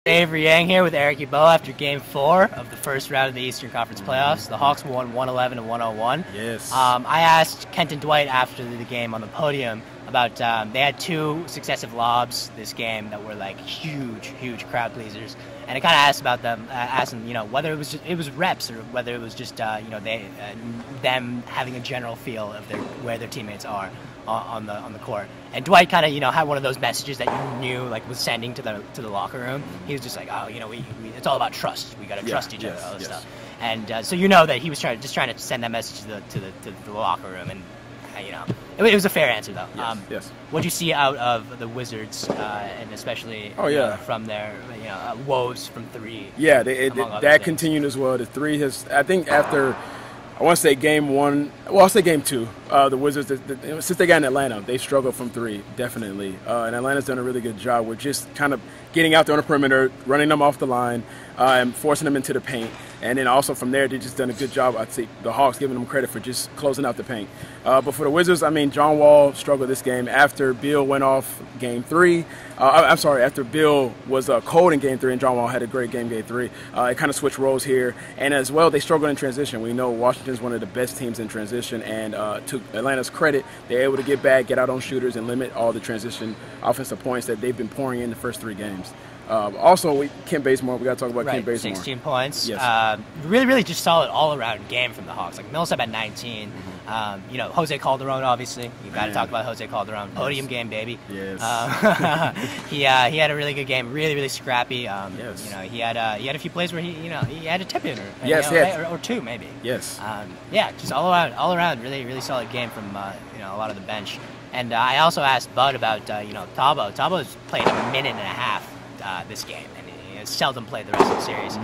Avery Yang here with Eric Yeboah after Game 4 of the first round of the Eastern Conference playoffs. The Hawks won 111 to 101. Yes. I asked Kent and Dwight after the game on the podium about they had two successive lobs this game that were like huge crowd pleasers, and I kind of asked about them, asked them, whether it was reps or whether it was just them having a general feel of where their teammates are on the court. And Dwight kind of had one of those messages that you knew like was sending to the locker room. He was just like, oh, we it's all about trust. We got to trust each other, all this stuff. And so that he was trying to send that message to the locker room, and it was a fair answer though. Yes. What did you see out of the Wizards, and especially from their woes from three? Yeah, that continued as well. The three has, I think, after. I want to say game one. Well, I'll say game two. The Wizards, since they got in Atlanta, they struggled from three, definitely. And Atlanta's done a really good job with just kind of getting out there on the perimeter, running them off the line, and forcing them into the paint. And then also from there, they've just done a good job. I'd say the Hawks giving them credit for just closing out the paint. But for the Wizards, I mean, John Wall struggled this game after Beal went off game three. After Beal was cold in game three and John Wall had a great game 3. It kind of switched roles here. And as well, they struggled in transition. We know Washington's one of the best teams in transition, and to Atlanta's credit, they're able to get back, get out on shooters, and limit all the transition offensive points that they've been pouring in the first 3 games. Also, Kent Bazemore, we got to talk about Kent Bazemore. 16 points. Yes. Really just solid all-around game from the Hawks. Like Millsap at 19. Jose Calderon, obviously. You got to talk about Jose Calderon. Podium game, baby. Yes. He had a really good game. Really scrappy. Yes. He had a few plays where he had a tip in or two maybe. Yes. Just all around really solid game from a lot of the bench. And I also asked Bud about Thabo. Thabo's played a minute and a half this game, and he seldom played the rest of the series.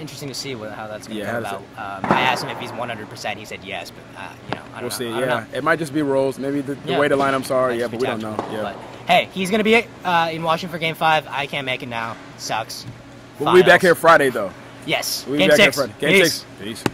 Interesting to see how that's going to come about. I asked him if he's 100%. He said yes, but I don't know. We'll see. It might just be roles. Maybe the way the lineups are. But we don't know. But hey, he's going to be in Washington for Game 5. I can't make it now. Sucks. We'll be back here Friday though. Yes. We'll Game be 6. back here Friday. Game 6. Peace.